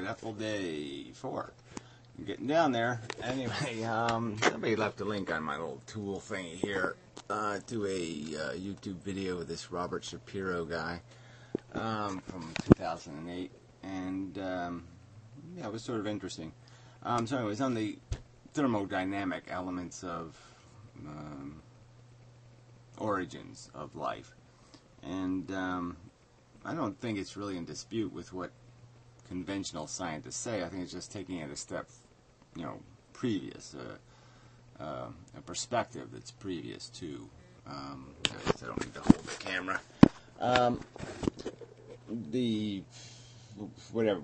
EfilDay 4. I'm getting down there. Anyway, somebody left a link on my little tool thingy here to a YouTube video of this Robert Shapiro guy from 2008, and yeah, it was sort of interesting. So anyways, on the thermodynamic elements of origins of life, and I don't think it's really in dispute with what conventional scientists say. I think it's just taking it a step, previous, a perspective that's previous to. I guess I don't need to hold the camera.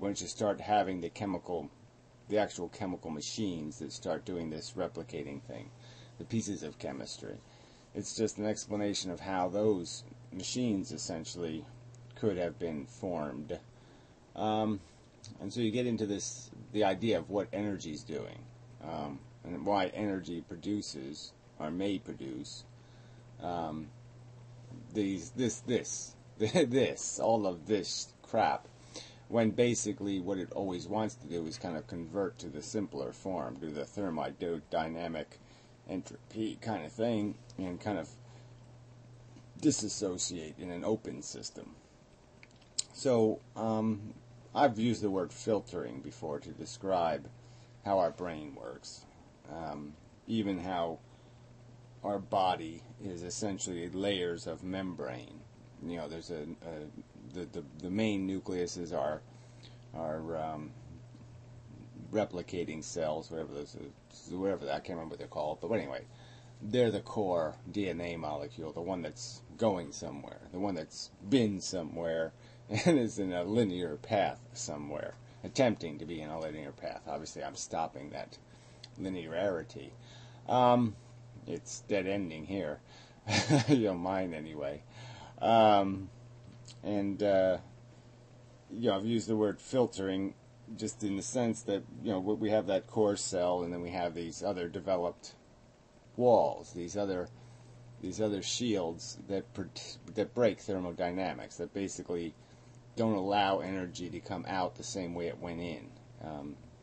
Once you start having the actual chemical machines that start doing this replicating thing, the pieces of chemistry, it's just an explanation of how those machines essentially could have been formed. And so you get into the idea of what energy is doing, and why energy produces, or may produce, all of this crap, when basically what it always wants to do is kind of convert to the simpler form, do the thermodynamic entropy kind of thing, and kind of disassociate in an open system. So, I've used the word filtering before to describe how our brain works, even how our body is essentially layers of membrane. There's the main nucleuses are replicating cells, whatever I can't remember what they're called, but anyway, they're the core DNA molecule, the one that's going somewhere, the one that's been somewhere and is in a linear path somewhere, attempting to be in a linear path. Obviously, I'm stopping that linearity. It's dead ending here. Mine anyway. I've used the word filtering just in the sense that, we have that core cell, and then we have these other developed walls, these other shields that break thermodynamics, that basically don't allow energy to come out the same way it went in.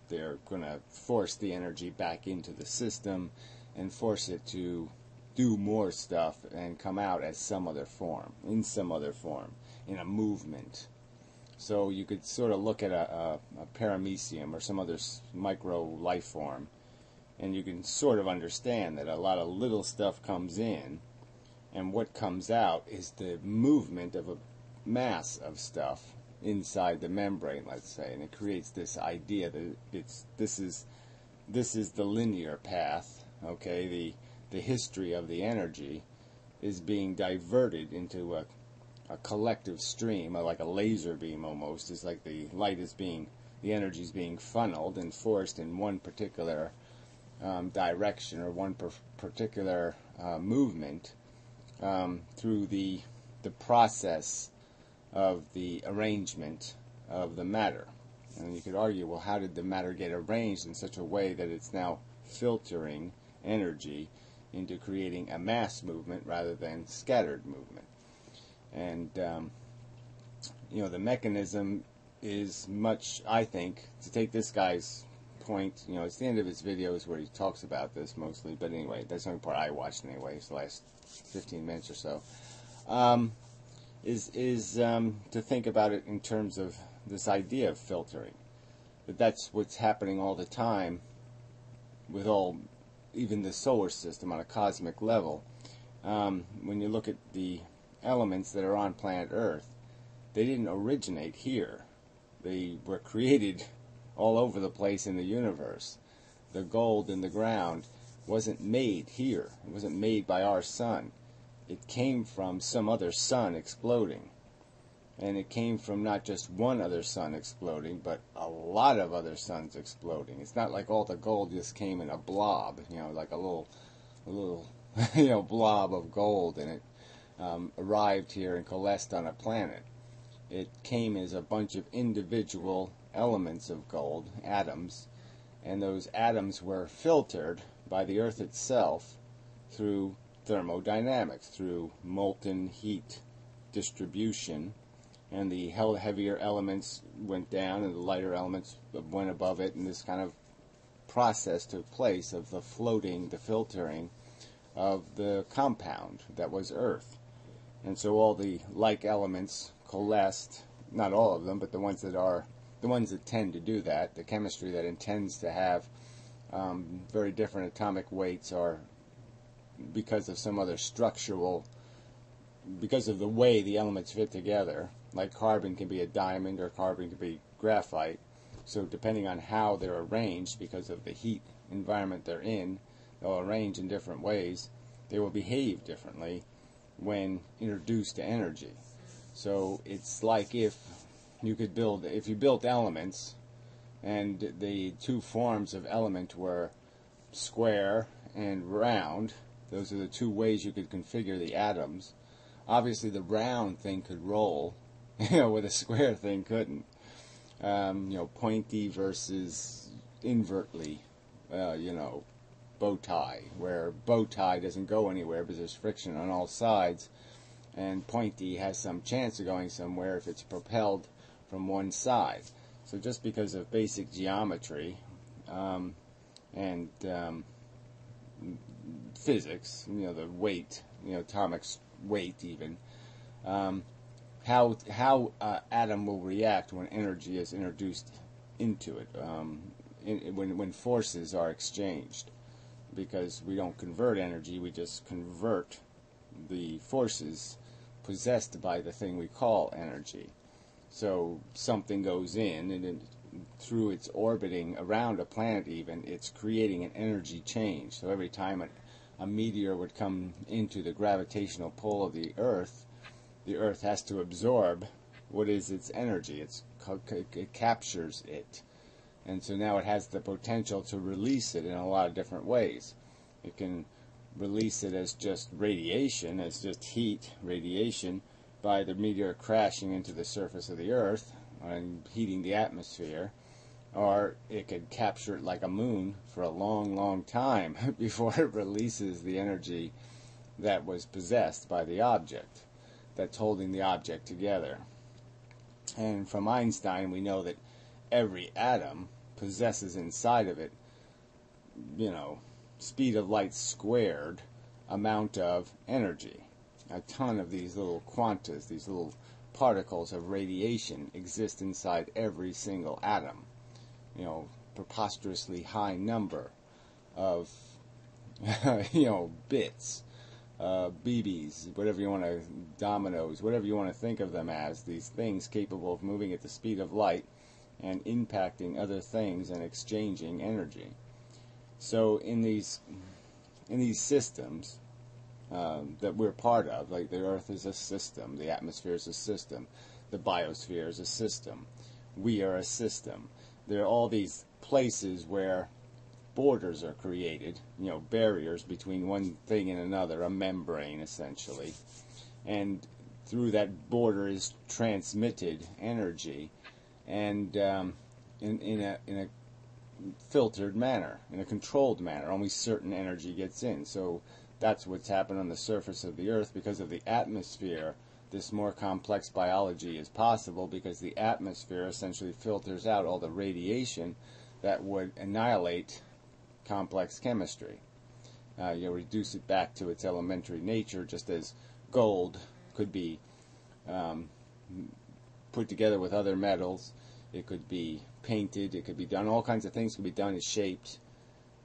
They're going to force the energy back into the system and force it to do more stuff and come out as in some other form, in a movement. So you could sort of look at a paramecium or some other micro life form, and you can sort of understand that a lot of little stuff comes in, and what comes out is the movement of a mass of stuff inside the membrane, let's say, and it creates this idea that this is the linear path. Okay, the history of the energy is being diverted into a collective stream, like a laser beam almost. It's like the energy is being funneled and forced in one particular direction, or one particular movement through the process of the arrangement of the matter. And you could argue, well, how did the matter get arranged in such a way that it's now filtering energy into creating a mass movement rather than scattered movement? And the mechanism is much, I think, to take this guy's point, it's the end of his videos where he talks about this mostly, but anyway, that's the only part I watched anyway, it's the last 15 minutes or so, is to think about it in terms of this idea of filtering, that's what's happening all the time with even the solar system on a cosmic level. When you look at the elements that are on planet Earth, they didn't originate here. They were created all over the place in the universe. The gold in the ground wasn't made here. It wasn't made by our sun. It came from some other sun exploding. And it came from not just one other sun exploding, but a lot of other suns exploding. It's not like all the gold just came in a blob, like a little blob of gold, and it arrived here and coalesced on a planet. It came as a bunch of individual elements of gold, atoms, and those atoms were filtered by the Earth itself through thermodynamics, through molten heat distribution and the heavier elements went down and the lighter elements went above it, and this kind of process took place of the floating, the filtering of the compound that was Earth. And so all the like elements coalesced, not all of them, but the ones that tend to do that, the chemistry that intends to have very different atomic weights, are because of some other structural, because of the way the elements fit together. Like carbon can be a diamond or carbon can be graphite. So depending on how they're arranged, because of the heat environment they're in, they'll arrange in different ways. They will behave differently when introduced to energy. So it's like if you built elements and the two forms of element were square and round, those are the two ways you could configure the atoms. Obviously the round thing could roll, where the square thing couldn't. Pointy versus invertly, bow tie, where bow tie doesn't go anywhere because there's friction on all sides, and pointy has some chance of going somewhere if it's propelled from one side. So just because of basic geometry and physics, the weight, atomic weight even, how atom will react when energy is introduced into it, when forces are exchanged. Because we don't convert energy, we just convert the forces possessed by the thing we call energy. So something goes in, and then through its orbiting around a planet even, it's creating an energy change. So every time a meteor would come into the gravitational pull of the Earth has to absorb what is its energy. It captures it. And so now it has the potential to release it in a lot of different ways. It can release it as just radiation, as just heat, radiation, by the meteor crashing into the surface of the Earth and heating the atmosphere. Or it could capture it like a moon for a long, long time before it releases the energy that was possessed by the object, that's holding the object together. And from Einstein we know that every atom possesses inside of it, speed of light squared amount of energy. A ton of these little quantas, these little particles of radiation exist inside every single atom. Preposterously high number of, bits, BBs, whatever you want to, dominoes, whatever you want to think of them as, these things capable of moving at the speed of light and impacting other things and exchanging energy. So in these systems that we're part of, like the Earth is a system, the atmosphere is a system, the biosphere is a system, we are a system. There are all these places where borders are created, barriers between one thing and another, a membrane essentially, and through that border is transmitted energy, and in a filtered manner, in a controlled manner. Only certain energy gets in. So that's what's happened on the surface of the Earth. Because of the atmosphere, this more complex biology is possible, because the atmosphere essentially filters out all the radiation that would annihilate complex chemistry. You reduce it back to its elementary nature, just as gold could be put together with other metals. It could be painted, it could be done, all kinds of things can be done as shaped.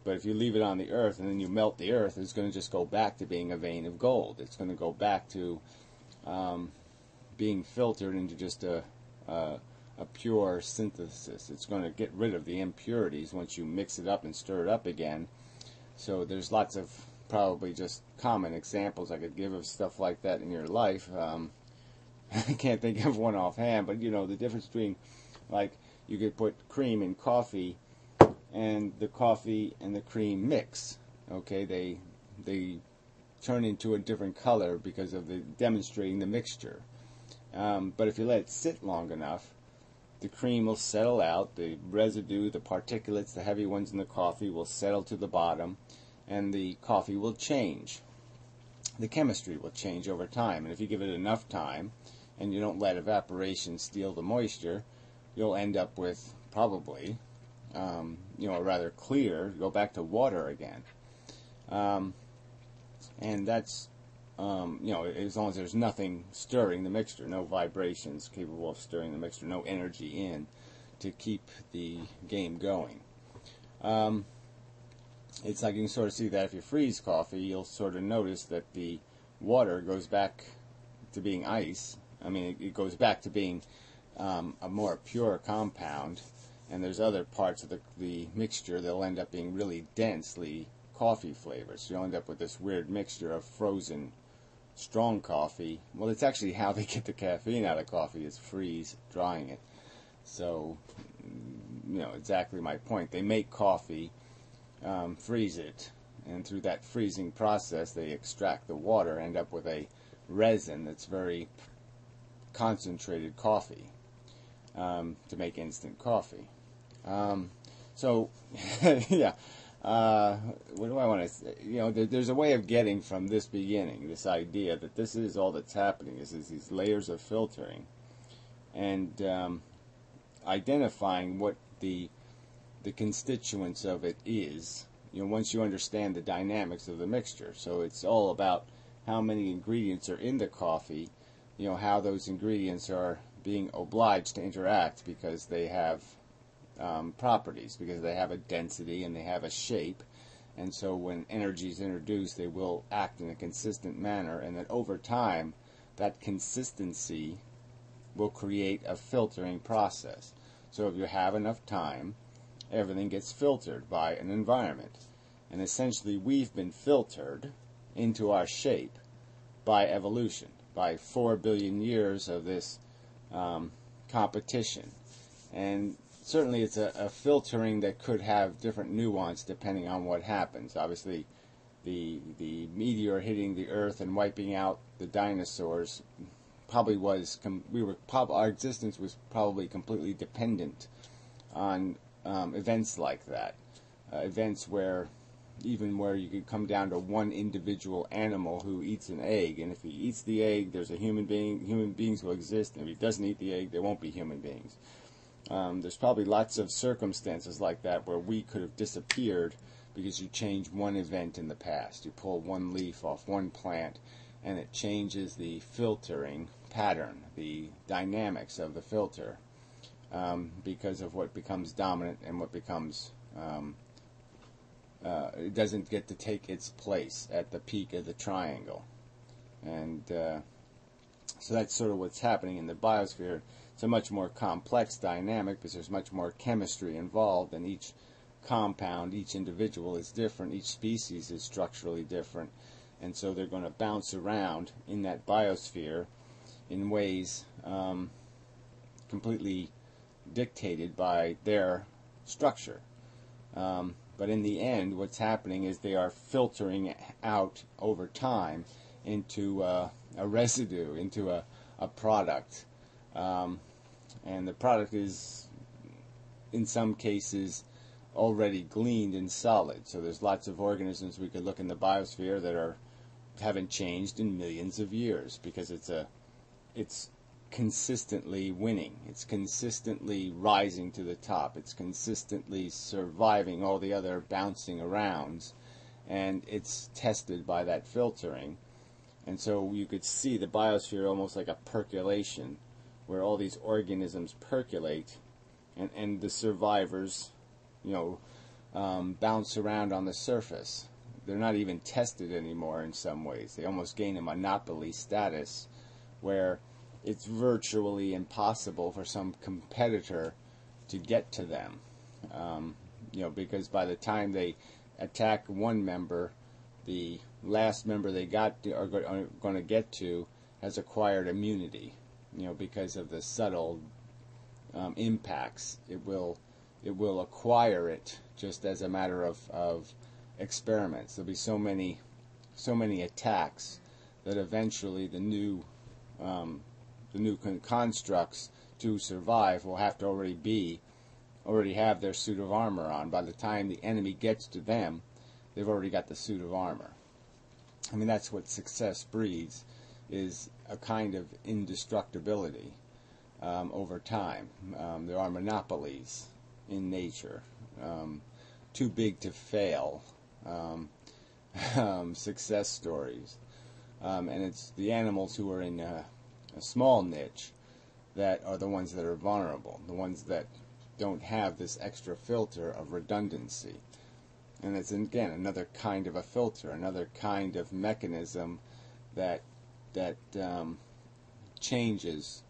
But if you leave it on the Earth and then you melt the Earth, it's going to just go back to being a vein of gold. It's going to go back to being filtered into just a pure synthesis. It's going to get rid of the impurities once you mix it up and stir it up again. So there's lots of probably just common examples I could give of stuff like that in your life. I can't think of one offhand, but the difference between, like, you could put cream in coffee and the coffee and the cream mix. Okay, they turn into a different color because of the demonstrating the mixture. But if you let it sit long enough, the cream will settle out, the residue, the particulates, the heavy ones in the coffee will settle to the bottom, and the coffee will change. The chemistry will change over time, and if you give it enough time, and you don't let evaporation steal the moisture, you'll end up with probably, a rather clear, go back to water again. And that's, as long as there's nothing stirring the mixture, no vibrations capable of stirring the mixture, no energy in to keep the game going. It's like you can sort of see that if you freeze coffee, you'll sort of notice that the water goes back to being ice. I mean, it goes back to being a more pure compound, and there's other parts of the mixture that'll end up being really densely coffee flavored. So you'll end up with this weird mixture of frozen strong coffee. Well, it's actually how they get the caffeine out of coffee is freeze drying it. So, exactly my point. They make coffee, freeze it, and through that freezing process they extract the water, end up with a resin that's very concentrated coffee to make instant coffee. So, yeah. What do I want to say? There's a way of getting from this beginning, this idea that this is all that's happening, is these layers of filtering, and identifying what the constituents of it is, once you understand the dynamics of the mixture. So it's all about how many ingredients are in the coffee, how those ingredients are being obliged to interact because they have properties, because they have a density and they have a shape, and so when energy is introduced they will act in a consistent manner, and that over time that consistency will create a filtering process. So if you have enough time, everything gets filtered by an environment, and essentially we've been filtered into our shape by evolution, by 4 billion years of this competition. And certainly it's a filtering that could have different nuance depending on what happens. Obviously, the meteor hitting the Earth and wiping out the dinosaurs probably was, our existence was probably completely dependent on events like that. Events where you could come down to one individual animal who eats an egg, and if he eats the egg, there's a human being. Human beings will exist, and if he doesn't eat the egg, there won't be human beings. There's probably lots of circumstances like that where we could have disappeared because you change one event in the past. You pull one leaf off one plant, and it changes the filtering pattern, the dynamics of the filter, because of what becomes dominant and what becomes it doesn't get to take its place at the peak of the triangle. And so that's sort of what's happening in the biosphere. It's a much more complex dynamic because there's much more chemistry involved, and each compound, each individual is different, each species is structurally different, and so they're going to bounce around in that biosphere in ways completely dictated by their structure. But in the end, what's happening is they are filtering out over time into a residue, into a product. And the product is, in some cases, already gleaned in solid. So there's lots of organisms we could look in the biosphere that haven't changed in millions of years because it's consistently winning. It's consistently rising to the top. It's consistently surviving all the other bouncing arounds, and it's tested by that filtering. And so you could see the biosphere almost like a percolation, where all these organisms percolate, and the survivors, bounce around on the surface. They're not even tested anymore in some ways. They almost gain a monopoly status, where it's virtually impossible for some competitor to get to them. Because by the time they attack one member, the last member they are going to get to has acquired immunity. Because of the subtle impacts, it will acquire it just as a matter of experiments. There'll be so many attacks that eventually the new constructs to survive will have to already have their suit of armor on. By the time the enemy gets to them, they've already got the suit of armor. I mean, that's what success breeds. is a kind of indestructibility over time. There are monopolies in nature, too big to fail, success stories. And it's the animals who are in a small niche that are the ones that are vulnerable, the ones that don't have this extra filter of redundancy. And it's, again, another kind of a filter, another kind of mechanism that changes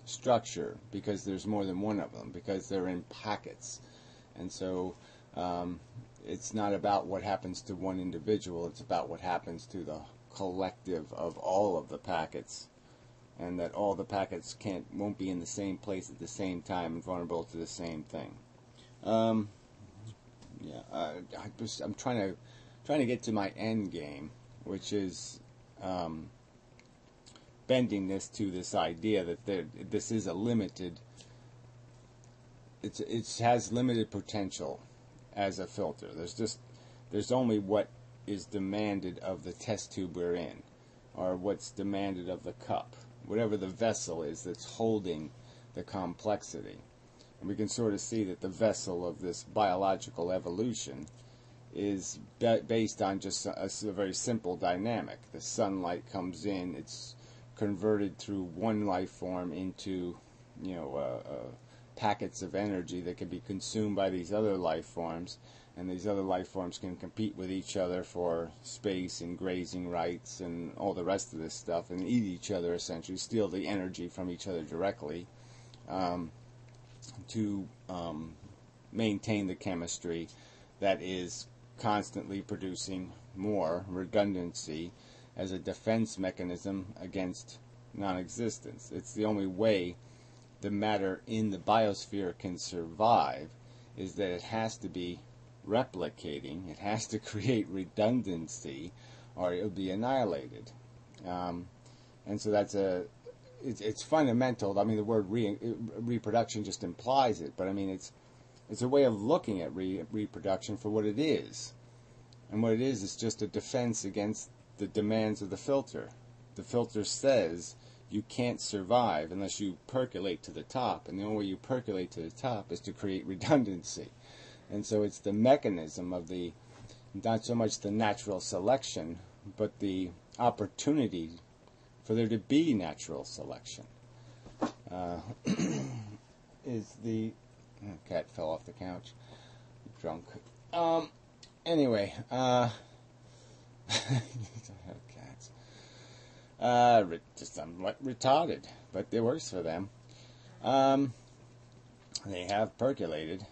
structure because there's more than one of them, because they're in packets. And so it's not about what happens to one individual, it's about what happens to the collective of all of the packets, and that all the packets won't be in the same place at the same time and vulnerable to the same thing. I'm trying to get to my end game, which is bending this to this idea that this is a limited. It has limited potential as a filter. There's only what is demanded of the test tube we're in, or what's demanded of the cup, whatever the vessel is that's holding the complexity. And we can sort of see that the vessel of this biological evolution is based on just a very simple dynamic. The sunlight comes in, it's converted through one life form into, packets of energy that can be consumed by these other life forms, and these other life forms can compete with each other for space and grazing rights and all the rest of this stuff, and eat each other, essentially steal the energy from each other directly to maintain the chemistry that is constantly producing more redundancy as a defense mechanism against non-existence. It's the only way the matter in the biosphere can survive, is that it has to be replicating, it has to create redundancy, or it'll be annihilated. And so it's fundamental. I mean, the word reproduction just implies it, but I mean, it's a way of looking at reproduction for what it is. And what it is just a defense against the demands of the filter. The filter says you can't survive unless you percolate to the top, and the only way you percolate to the top is to create redundancy. And so it's the mechanism of not so much the natural selection, but the opportunity for there to be natural selection. Cat fell off the couch. Drunk. Anyway, I don't have cats. I'm retarded, but it works for them. They have percolated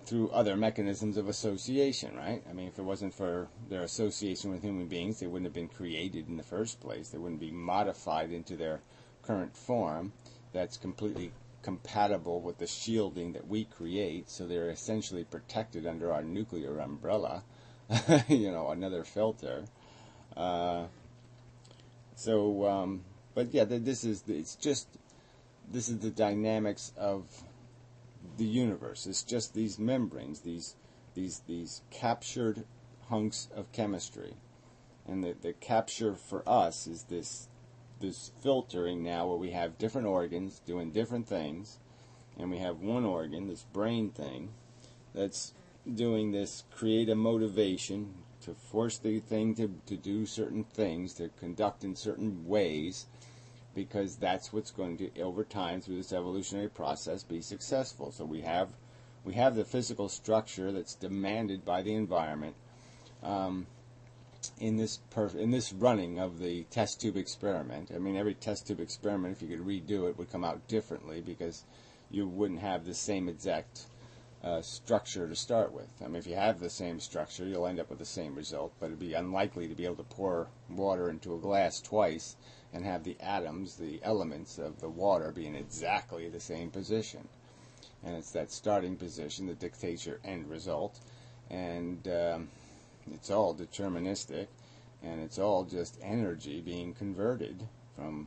through other mechanisms of association, right? I mean, if it wasn't for their association with human beings, they wouldn't have been created in the first place. They wouldn't be modified into their current form that's completely compatible with the shielding that we create, so they're essentially protected under our nuclear umbrella, another filter. But yeah, this is the dynamics of the universe. It's just these membranes, these captured hunks of chemistry, and the capture for us is this filtering now, where we have different organs doing different things, and we have one organ, this brain thing, that's doing this, create a motivation to force the thing to do certain things, to conduct in certain ways, because that's what's going to, over time, through this evolutionary process, be successful. So we have the physical structure that's demanded by the environment in this running of the test tube experiment. I mean, every test tube experiment, if you could redo it, would come out differently, because you wouldn't have the same exact structure to start with. I mean, if you have the same structure, you'll end up with the same result, but it'd be unlikely to be able to pour water into a glass twice and have the atoms, the elements of the water, be in exactly the same position. And it's that starting position that dictates your end result. And it's all deterministic, and it's all just energy being converted from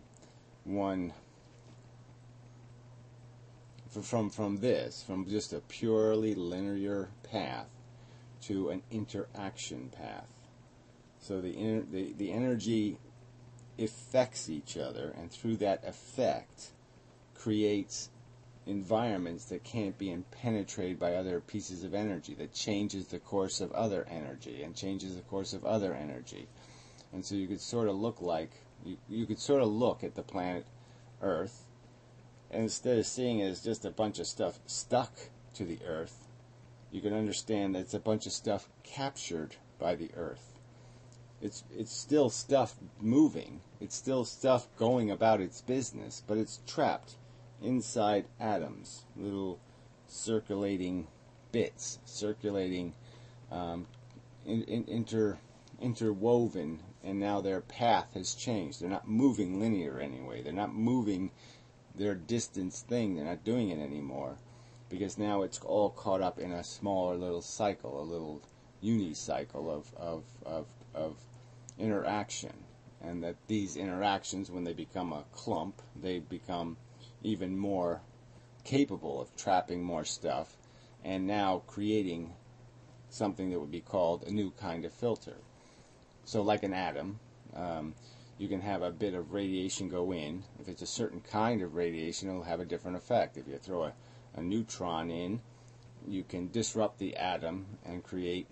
just a purely linear path to an interaction path. So the energy affects each other, and through that effect creates environments that can't be penetrated by other pieces of energy, that changes the course of other energy and changes the course of other energy. And so you could sort of look like, you could sort of look at the planet Earth, and instead of seeing it as just a bunch of stuff stuck to the Earth, you can understand that it's a bunch of stuff captured by the Earth. It's still stuff moving, it's still stuff going about its business, but it's trapped inside atoms, little circulating bits, circulating, interwoven, and now their path has changed. They're not moving linear anyway. They're not moving their distance thing. They're not doing it anymore, because now it's all caught up in a smaller little cycle, a little unicycle of interaction. And that these interactions, when they become a clump, they become even more capable of trapping more stuff, and now creating something that would be called a new kind of filter. So like an atom, you can have a bit of radiation go in. If it's a certain kind of radiation, it'll have a different effect. If you throw a neutron in, you can disrupt the atom and create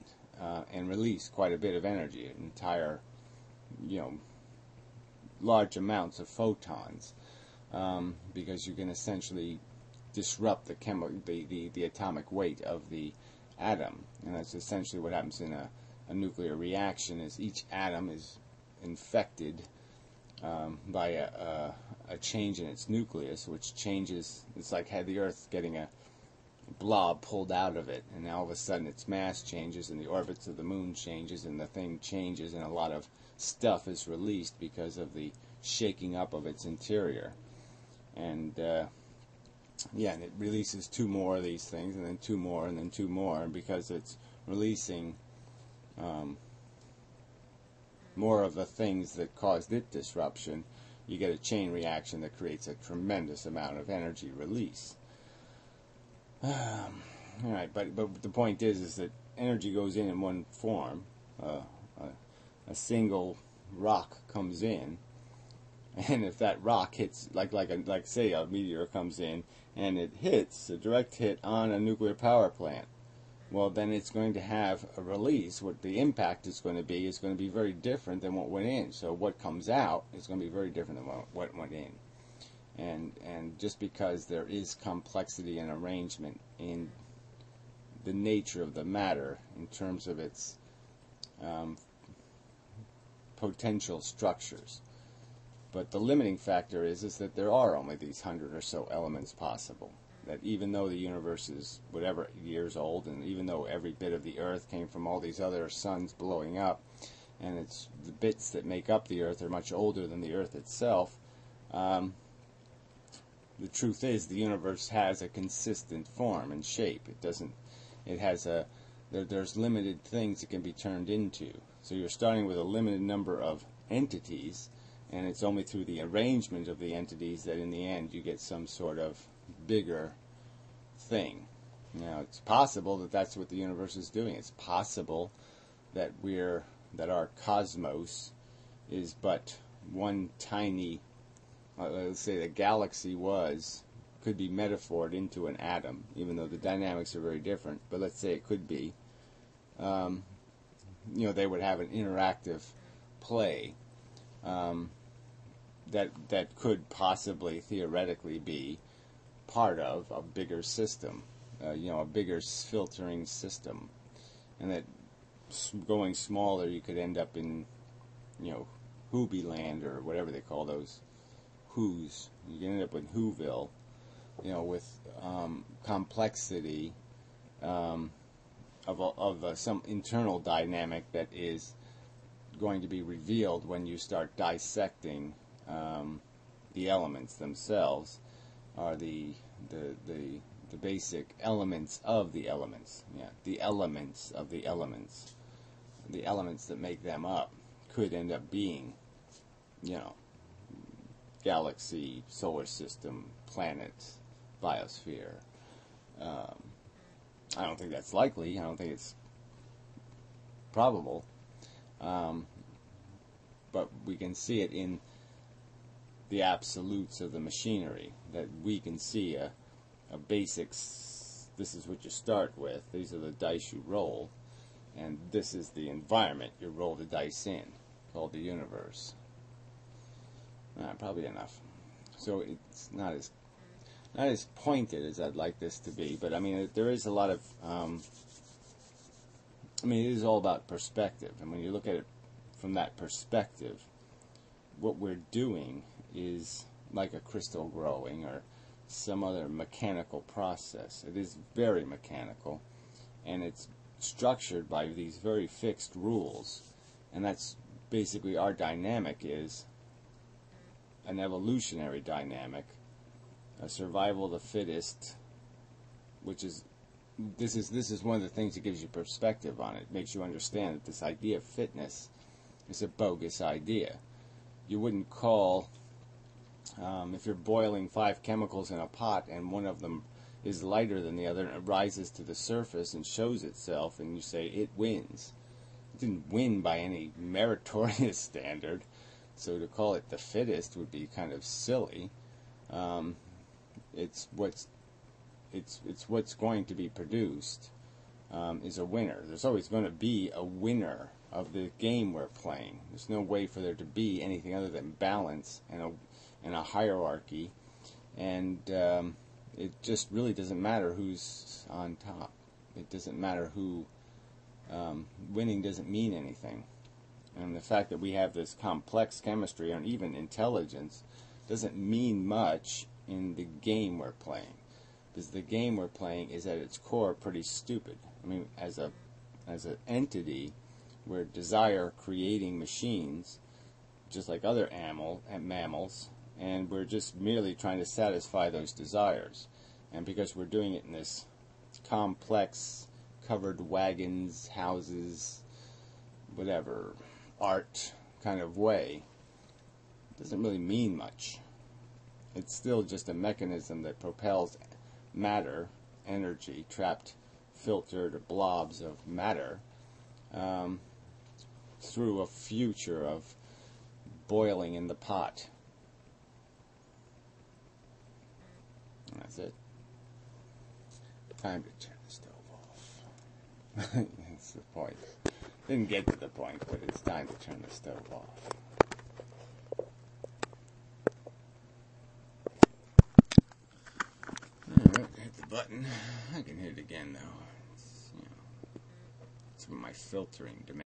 and release quite a bit of energy, an entire, large amounts of photons, because you can essentially disrupt the atomic weight of the atom. And that's essentially what happens in a nuclear reaction, is each atom is infected by a change in its nucleus, which changes. It's like had the Earth getting a blob pulled out of it, and now all of a sudden its mass changes, and the orbits of the moon changes, and the thing changes, and a lot of stuff is released because of the shaking up of its interior. And and it releases two more of these things, and then two more, and then two more, and because it's releasing more of the things that caused it disruption, you get a chain reaction that creates a tremendous amount of energy release. All right, but the point is that energy goes in one form. A single rock comes in, and if that rock hits, like say a meteor comes in and it hits a direct hit on a nuclear power plant, well, then it's going to have a release. What the impact is going to be very different than what went in. So what comes out is going to be very different than what went in. And just because there is complexity and arrangement in the nature of the matter in terms of its potential structures, but the limiting factor is that there are only these 100 or so elements possible. That even though the universe is whatever years old, and even though every bit of the Earth came from all these other suns blowing up, and it's the bits that make up the Earth are much older than the Earth itself, the truth is the universe has a consistent form and shape. It doesn't. It has there's limited things it can be turned into. So you're starting with a limited number of entities, and it's only through the arrangement of the entities that in the end you get some sort of bigger thing. Now, it's possible that that's what the universe is doing. It's possible that our cosmos is but one tiny, let's say the galaxy could be metaphored into an atom, even though the dynamics are very different. But let's say it could be. They would have an interactive play that could possibly, theoretically, be part of a bigger system, a bigger filtering system, and that going smaller, you could end up in, Whoobie land, or whatever they call those Who's. You can end up in Whoville, with complexity of some internal dynamic that is going to be revealed when you start dissecting the elements themselves, are the basic elements of the elements. Yeah, the elements of the elements. The elements that make them up could end up being, galaxy, solar system, planet, biosphere. I don't think that's likely. I don't think it's probable. but we can see it in the absolutes of the machinery, that we can see a basics. This is what you start with. These are the dice you roll, and this is the environment you roll the dice in, called the universe. Probably enough. So it's not as pointed as I'd like this to be, but I mean there is a lot of it is all about perspective, and when you look at it from that perspective, what we're doing is like a crystal growing or some other mechanical process. It is very mechanical, and it's structured by these very fixed rules, and that's basically our dynamic is an evolutionary dynamic, a survival of the fittest, which is this is one of the things that gives you perspective on it. It makes you understand that this idea of fitness is a bogus idea. You wouldn't call, if you're boiling 5 chemicals in a pot and one of them is lighter than the other and it rises to the surface and shows itself, and you say it wins. It didn't win by any meritorious standard, so to call it the fittest would be kind of silly. It's what's going to be produced is a winner. There's always going to be a winner of the game we're playing. There's no way for there to be anything other than balance and a hierarchy, and it just really doesn't matter who's on top. It doesn't matter who. Winning doesn't mean anything, and the fact that we have this complex chemistry and even intelligence doesn't mean much in the game we're playing, because the game we're playing is at its core pretty stupid. I mean, as an entity, we're desire creating machines, just like other mammals, and we're just merely trying to satisfy those desires. And because we're doing it in this complex, covered wagons, houses, whatever, art kind of way, it doesn't really mean much. It's still just a mechanism that propels matter, energy, trapped, filtered blobs of matter, through a future of boiling in the pot. And that's it. Time to turn the stove off. That's the point. Didn't get to the point, but it's time to turn the stove off. Alright, hit the button. I can hit it again though. It's what my filtering demands.